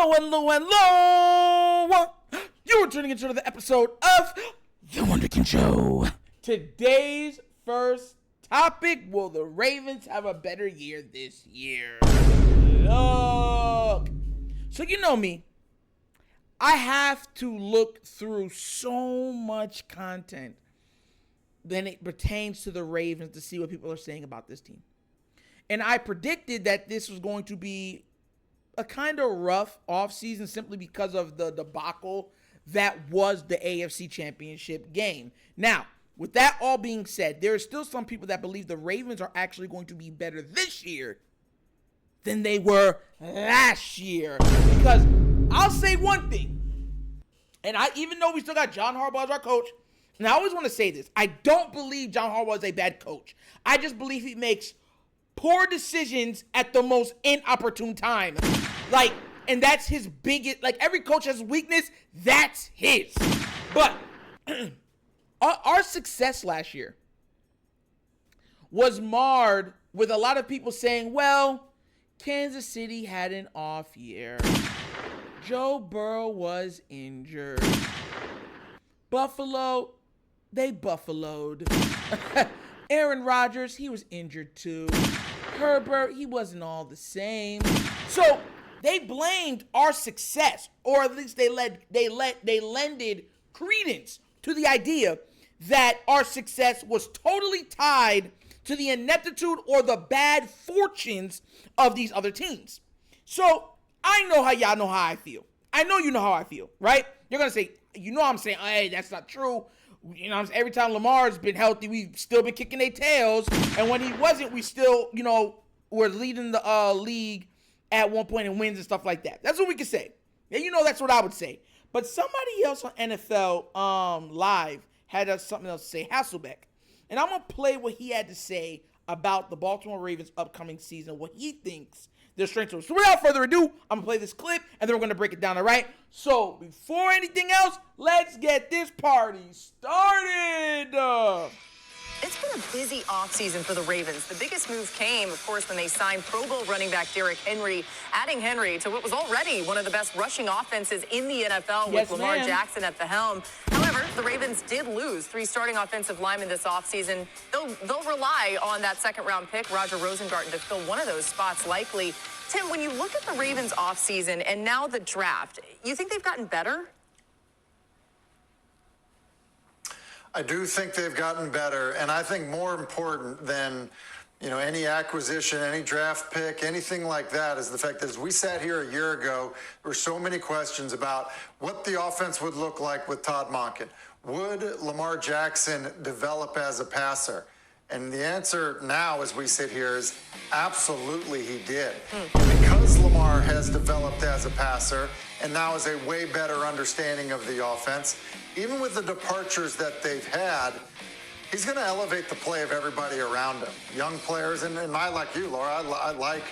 Hello, hello, hello. You're tuning into another episode of The Wunderkind Show. Today's first topic, will the Ravens have a better year this year? Look. So you know me. I have to look through so much content when it pertains to the Ravens to see what people are saying about this team. And I predicted that this was going to be a kind of rough offseason simply because of the debacle that was the AFC Championship game. Now, with that all being said, there are still some people that believe the Ravens are actually going to be better this year than they were last year. Because I'll say one thing, and even though we still got John Harbaugh as our coach, and I always want to say this, I don't believe John Harbaugh is a bad coach. I just believe he makes poor decisions at the most inopportune time. And that's his biggest, every coach has a weakness, that's his. But our success last year was marred with a lot of people saying, well, Kansas City had an off year. Joe Burrow was injured. Buffalo, they buffaloed. Aaron Rodgers, he was injured too. Herbert, he wasn't all the same. So they blamed our success, or at least they lended credence to the idea that our success was totally tied to the ineptitude or the bad fortunes of these other teams. So I know how y'all know how I feel. I know you know how I feel, right? You're going to say, I'm saying, hey, that's not true. Every time Lamar's been healthy, we've still been kicking their tails. And when he wasn't, we still, were leading the league at one point in wins and stuff like that. That's what we can say. And that's what I would say. But somebody else on NFL Live had something else to say, Hasselbeck. And I'm going to play what he had to say about the Baltimore Ravens' upcoming season, what he thinks their strengths are. So without further ado, I'm going to play this clip, and then we're going to break it down, all right? So before anything else, let's get this party started. It's been a busy offseason for the Ravens. The biggest move came, of course, when they signed Pro Bowl running back Derrick Henry, adding Henry to what was already one of the best rushing offenses in the NFL with Lamar Jackson at the helm. However, the Ravens did lose 3 starting offensive linemen this offseason. They'll rely on that second-round pick, Roger Rosengarten, to fill one of those spots likely. Tim, when you look at the Ravens offseason and now the draft, you think they've gotten better? I do think they've gotten better, and I think more important than any acquisition, any draft pick, anything like that is the fact that as we sat here a year ago, there were so many questions about what the offense would look like with Todd Monken. Would Lamar Jackson develop as a passer? And the answer now, as we sit here, is absolutely he did. And because Lamar has developed as a passer and now has a way better understanding of the offense, even with the departures that they've had, he's going to elevate the play of everybody around him. Young players, and I like you, Laura, I like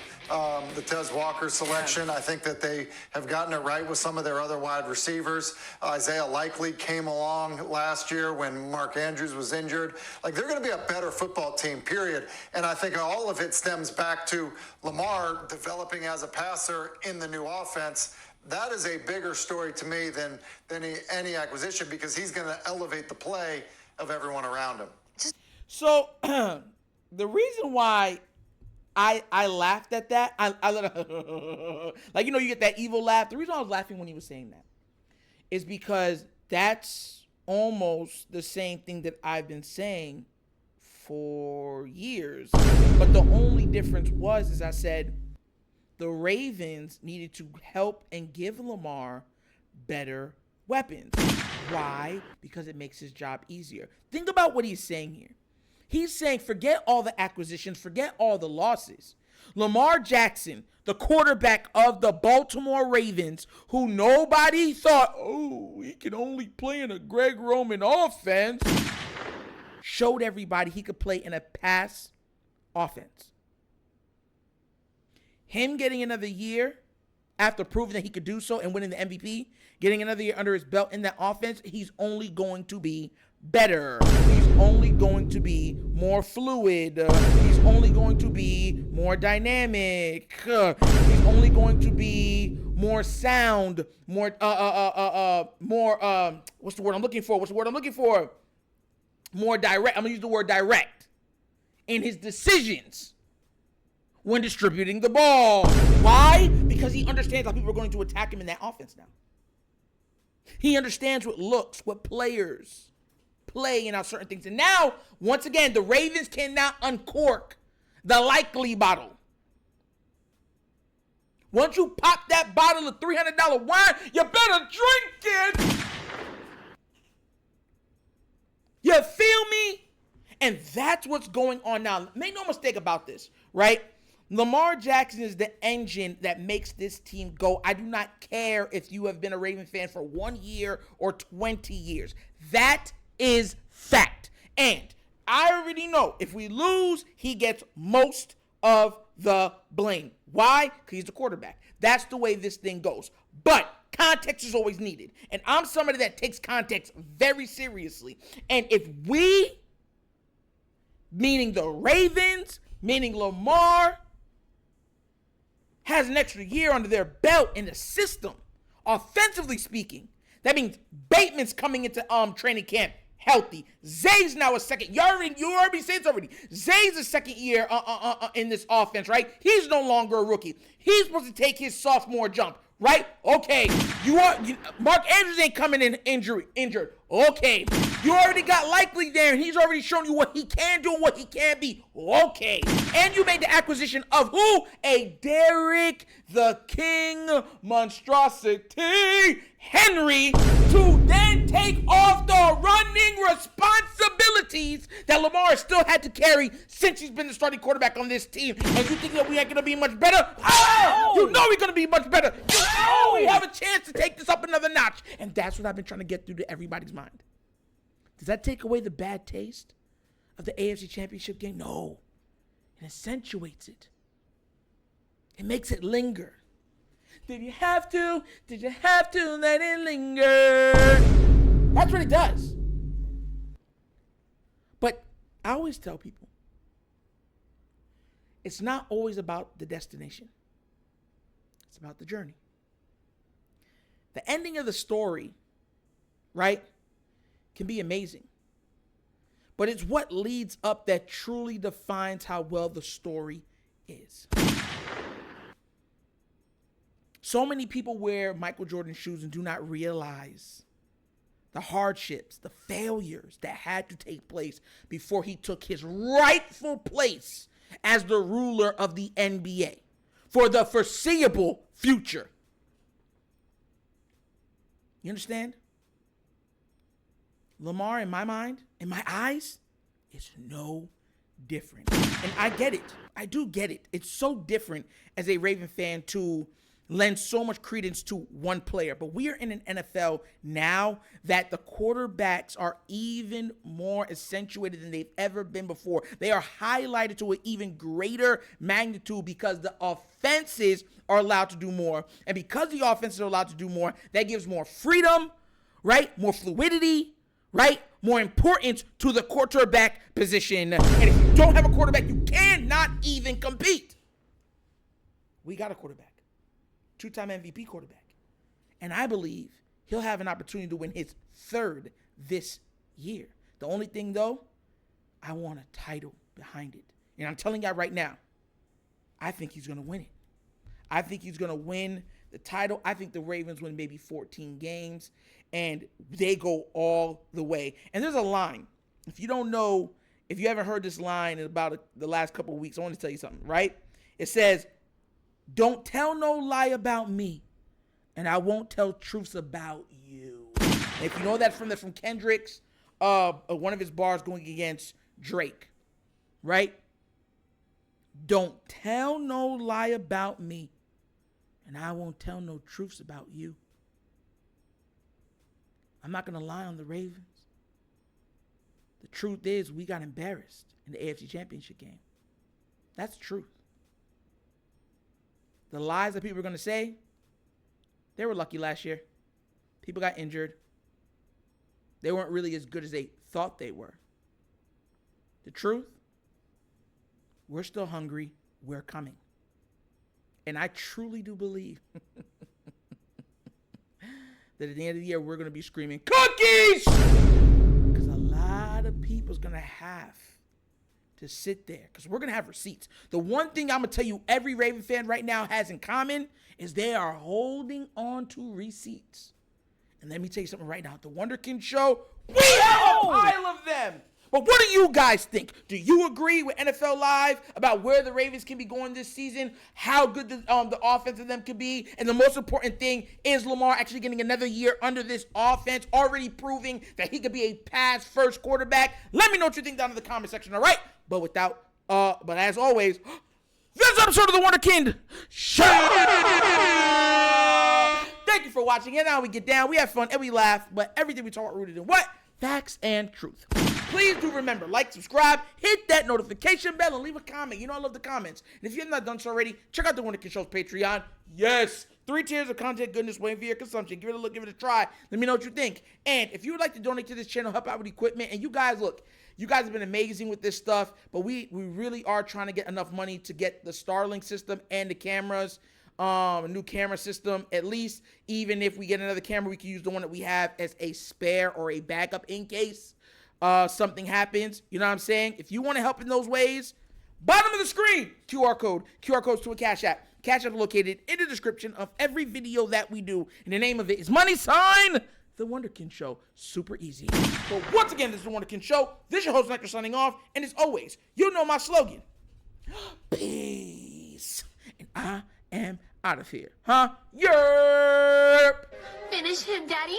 the Tez Walker selection. I think that they have gotten it right with some of their other wide receivers. Isaiah Likely came along last year when Mark Andrews was injured. They're going to be a better football team, period. And I think all of it stems back to Lamar developing as a passer in the new offense. That is a bigger story to me than any acquisition, because he's going to elevate the play of everyone around him. So the reason why I laughed at that, you get that evil laugh. The reason I was laughing when he was saying that is because that's almost the same thing that I've been saying for years. But the only difference is I said the Ravens needed to help and give Lamar better weapons. Why? Because it makes his job easier. Think about what he's saying here. He's saying, forget all the acquisitions, forget all the losses. Lamar Jackson, the quarterback of the Baltimore Ravens, who nobody thought, he can only play in a Greg Roman offense, showed everybody he could play in a pass offense. Him getting another year after proving that he could do so and winning the MVP, getting another year under his belt in that offense, he's only going to be better. He's only going to be more fluid. He's only going to be more dynamic. He's only going to be more sound, more what's the word I'm looking for? More direct. I'm going to use the word direct in his decisions when distributing the ball. Why? Because he understands how people are going to attack him in that offense now. He understands what looks, what players play in certain things. And now, once again, the Ravens can now uncork the likely bottle. Once you pop that bottle of $300 wine, you better drink it. You feel me? And that's what's going on now. Make no mistake about this, right? Lamar Jackson is the engine that makes this team go. I do not care if you have been a Raven fan for 1 year or 20 years. That is fact. And I already know if we lose, he gets most of the blame. Why? Because he's the quarterback. That's the way this thing goes. But context is always needed. And I'm somebody that takes context very seriously. And if we, meaning the Ravens, meaning Lamar, has an extra year under their belt in the system, offensively speaking, that means Bateman's coming into training camp healthy. Zay's now a second. You already said it already. Zay's a second year in this offense, right? He's no longer a rookie. He's supposed to take his sophomore jump, right? Okay. Mark Andrews ain't coming in injured. Okay. You already got Likely there, and he's already shown you what he can do and what he can be. Okay. And you made the acquisition of who? A Derrick the King monstrosity Henry to then take off the running responsibilities that Lamar still had to carry since he's been the starting quarterback on this team. And you think that we ain't going to be much better? Oh! You know we're going to be much better. You know we have a chance to take this up another notch. And that's what I've been trying to get through to everybody's mind. Does that take away the bad taste of the AFC Championship game? No. It accentuates it. It makes it linger. Did you have to let it linger? That's what it does. But I always tell people, it's not always about the destination. It's about the journey. The ending of the story, right, can be amazing. But it's what leads up that truly defines how well the story is. So many people wear Michael Jordan shoes and do not realize the hardships, the failures that had to take place before he took his rightful place as the ruler of the NBA for the foreseeable future. You understand? Lamar, in my mind, in my eyes, is no different. And I get it. I do get it. It's so different as a Raven fan to lend so much credence to one player. But we are in an NFL now that the quarterbacks are even more accentuated than they've ever been before. They are highlighted to an even greater magnitude because the offenses are allowed to do more. And because the offenses are allowed to do more, that gives more freedom, right? More fluidity, right? More importance to the quarterback position. And if you don't have a quarterback, you cannot even compete. We got a quarterback. Two-time MVP quarterback. And I believe he'll have an opportunity to win his third this year. The only thing, though, I want a title behind it. And I'm telling you right now, I think he's going to win it. I think he's going to win the title. I think the Ravens win maybe 14 games, and they go all the way. And there's a line. If you don't know, if you haven't heard this line in about the last couple of weeks, I want to tell you something, right? It says, "Don't tell no lie about me, and I won't tell truths about you." And if you know that from Kendrick's, one of his bars going against Drake, right? Don't tell no lie about me, and I won't tell no truths about you. I'm not going to lie on the Ravens. The truth is we got embarrassed in the AFC Championship game. That's the truth. The lies that people are going to say, they were lucky last year. People got injured. They weren't really as good as they thought they were. The truth, we're still hungry. We're coming. And I truly do believe that at the end of the year, we're going to be screaming, cookies! Because a lot of people's going to have to sit there because we're going to have receipts. The one thing I'm going to tell you every Raven fan right now has in common is they are holding on to receipts. And let me tell you something right now. At the Wunderkind Show, we have a pile of them. But what do you guys think? Do you agree with NFL Live about where the Ravens can be going this season? How good the offense of them could be? And the most important thing is Lamar actually getting another year under this offense, already proving that he could be a pass-first quarterback. Let me know what you think down in the comment section, all right? But as always, this episode of the Wunderkind Show. Thank you for watching. And now we get down. We have fun and we laugh. But everything we talk about rooted in what? Facts and truth. Please do remember, like, subscribe, hit that notification bell, and leave a comment. You know I love the comments. And if you have not done so already, check out the Wunderkind Show's Patreon. Yes, 3 tiers of content goodness waiting for your consumption. Give it a look, give it a try. Let me know what you think. And if you would like to donate to this channel, help out with equipment, and you guys, look, you guys have been amazing with this stuff, but we really are trying to get enough money to get the Starlink system and the cameras, a new camera system. At least, even if we get another camera, we can use the one that we have as a spare or a backup in case something happens. You know what I'm saying? If you want to help in those ways, bottom of the screen, QR codes to a Cash App. Cash App located in the description of every video that we do. And the name of it is The Wunderkind Show. Super easy. So once again, this is The Wunderkind Show. This is your host, Nectar, signing off. And as always, you know my slogan. Peace. And I am out of here. Huh? Yerp. Finish him, Daddy.